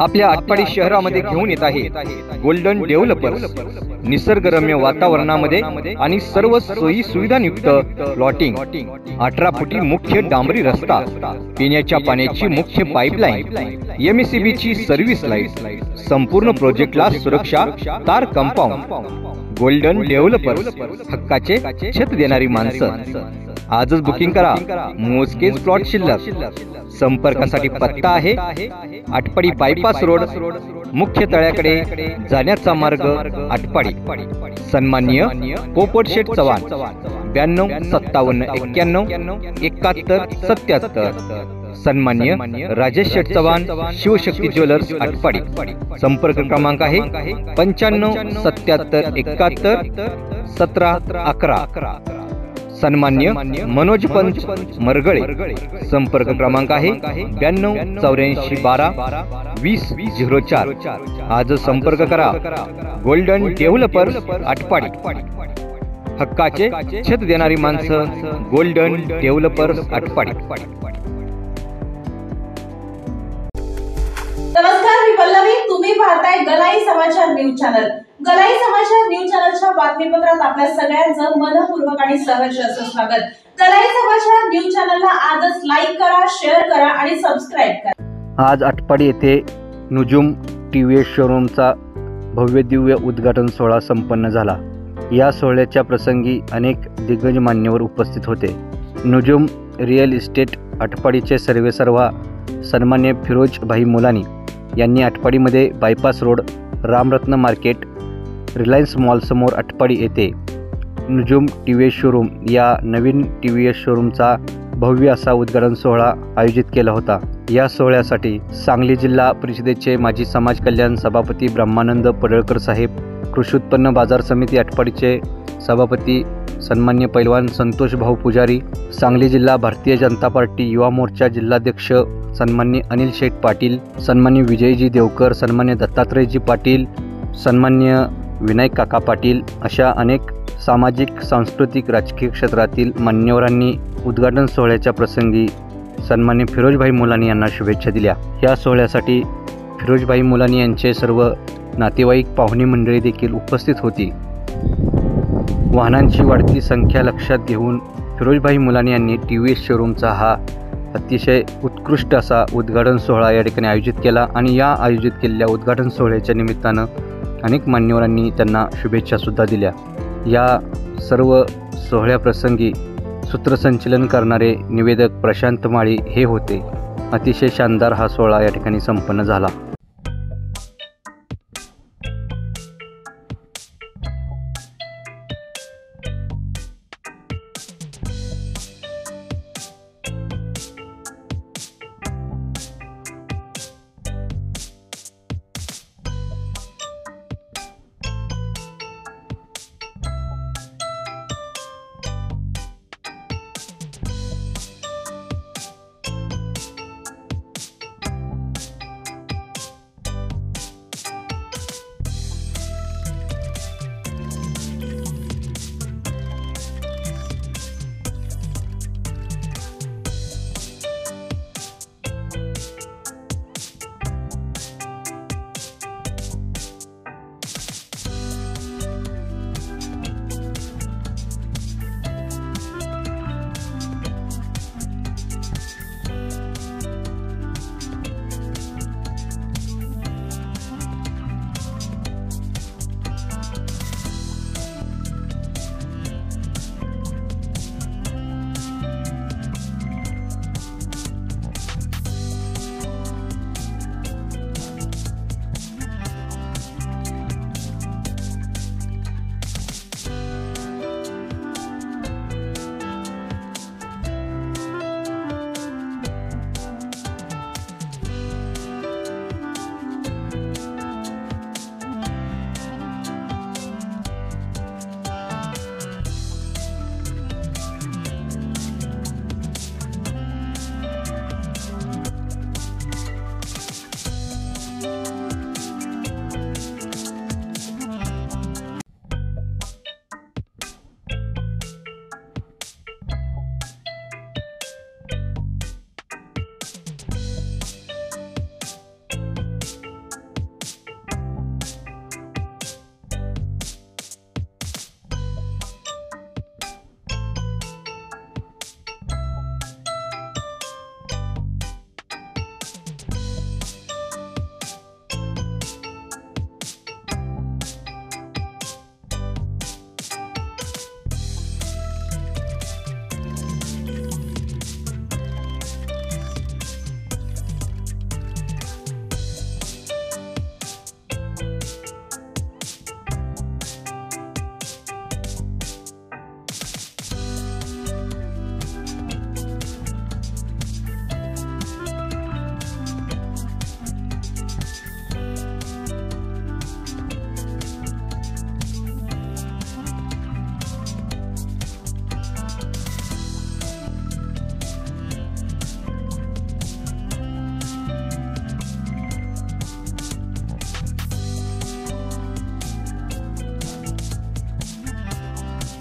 आपल्या आटपाडी शहरामध्ये घेऊन येत आहे गोल्डन डेव्हलपर्स। निसर्गरम्य वातावरणामध्ये आणि सर्व सोयी सुविधांयुक्त प्लॉटिंग, 18 फुटी मुख्य डांबरी रस्ता, पिण्याच्या पाण्याची मुख्य पाईपलाईन, MSCB ची सर्व्हिस लाईट, संपूर्ण प्रोजेक्टला सुरक्षा तार कंपाऊंड। गोल्डन डेव्हलपर्स, हक्काचे छत देणारी माणसं। आजच बुकिंग करा, मोजकेच प्लॉट शिल्लक। संपर्कासाठी पत्ता आहे आटपाडी बायपास रोड, मुख्य तळ्याकडे जाण्याचा मार्ग, आटपाडी। सन्माननीय पोपट शेठ चव्हाण, 92 57 91 71 77। सन्माननीय राजेश शेठ चव्हाण, शिवशक्ती ज्वेलर्स, आटपाडी। संपर्क क्रमांक आहे 95 77 71 17 11। सन्माननीय मनोज पंच मरगळे, संपर्क क्रमांक आहे 92 84 12 20 04। आज संपर्क करा, गोल्डन डेव्हलपर्स, आटपाडी। हक्काचे छत देणारी माणसं, गोल्डन डेव्हलपर्स, आटपाडी। नमस्कार, मी पल्लवी, तुम्ही पाहताय गलाई समाचार न्यूज चॅनल। गलाई समाचार न्यूज चॅनलच्या बातमीपत्रात आपल्या सगळ्यांचं मनपूर्वक आणि सहर्ष असं स्वागत। गलाई समाचार न्यूज चॅनलला आजच लाईक करा, शेअर करा आणि सबस्क्राइब करा। आज आटपाडी येथे नुजुम TVS शोरूमचा भव्य दिव्य उद्घाटन सोहळा संपन्न झाला। या सोहळ्याच्या प्रसंगी अनेक दिग्गज मान्यवर उपस्थित होते। नुजुम रिअल इस्टेट आटपाडीचे सर्वेसर्वा सन्मान्य फिरोज भाई मुलानी यांनी आटपाडीमध्ये bypass road, Ramratna market, Reliance mall समोर आटपाडी येथे नुजुम TVS शोरूम या नवीन TVS शोरूमचा भव्य असा उद्घाटन सोहळा आयोजित केला होता। या सोहळ्यासाठी सांगली जिल्हा परिषदेचे माजी समाज कल्याण सभापती ब्रह्मानंद पडळकर साहेब, कृषी उत्पन्न बाजार समिती आटपाडीचे सभापती सन्मान्य पैलवान संतोष भाऊ पुजारी, सांगली जिल्हा भारतीय जनता पार्टी युवा मोर्चा जिल्हाध्यक्ष सन्मान्य अनिल शेठ पाटील, सन्मान्य विजयजी देवकर, सन्मान्य दत्तात्रयजी पाटील, सन्मान्य विनायक काका पाटील अशा अनेक सामाजिक, सांस्कृतिक, राजकीय क्षेत्रातील मान्यवरांनी उद्घाटन सोहळ्याच्या प्रसंगी सन्मान्य फिरोजभाई मुलानी यांना शुभेच्छा दिल्या। या सोहळ्यासाठी फिरोजभाई मुलानी यांचे सर्व नातेवाईक, पाहुणे मंडळी देखील उपस्थित होती। वाहनांची वाढती संख्या लक्षात घेऊन फिरोजभाई मुलानी यांनी TVS शोरूमचा हा अतिशय उत्कृष्ट असा उद्घाटन सोहळा या ठिकाणी आयोजित केला आणि या आयोजित केलेल्या उद्घाटन सोहळ्याच्या निमित्तानं अनेक मान्यवरांनी त्यांना शुभेच्छासुद्धा दिल्या। या सर्व सोहळ्याप्रसंगी सूत्रसंचलन करणारे निवेदक प्रशांत माळी हे होते। अतिशय शानदार हा सोहळा या ठिकाणी संपन्न झाला।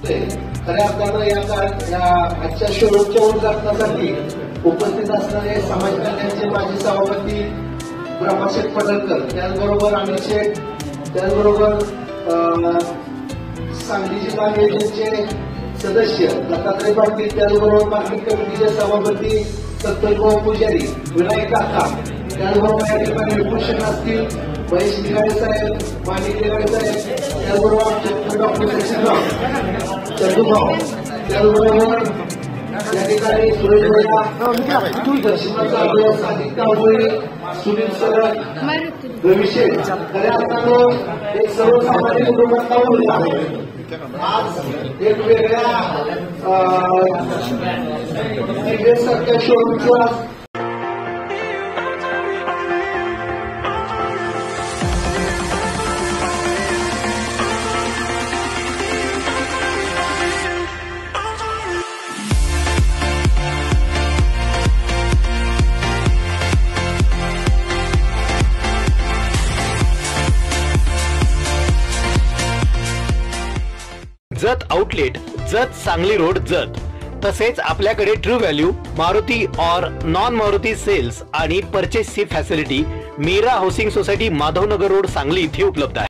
खऱ्या अर्थानं या आजच्या शोरूमच्या उद्घाटनासाठी उपस्थित असणारे समाज कल्याणचे माजी सभापती ब्रह्मशेठ पडळकर, त्याचबरोबर अमित शेठ, त्याचबरोबर सांगली जिल्हा नियोजनचे सदस्य दत्तात्रय पाटील, त्याचबरोबर मार्केट कमिटीचे सभापती सत्तरभाऊ पुजारी, विनायक काका, त्याचबरोबर या ठिकाणी भूषण असतील, महेश निगाडे साहेब, माणिक निगाडे साहेब, त्याचबरोबर आमचे डॉक्टर सचिनराव चंदूभाऊ, त्याचबरोबर या ठिकाणी सुरेश सादिक कांबळे, सुनील सरळ, रविशे, खऱ्या अर्थानं एक सर्वसामान्य कुटुंबात आज एक वेगळ्या सारख्या शोरूमचा जत आउटलेट, जत सांगली रोड, जत. तसेच आपल्याकडे ट्रू व्हॅल्यू, मारुती और नॉन मारुती सेल्स आणि परचेसची facility Meera housing society, Madhavnagar road, Sangli इथे उपलब्ध आहे.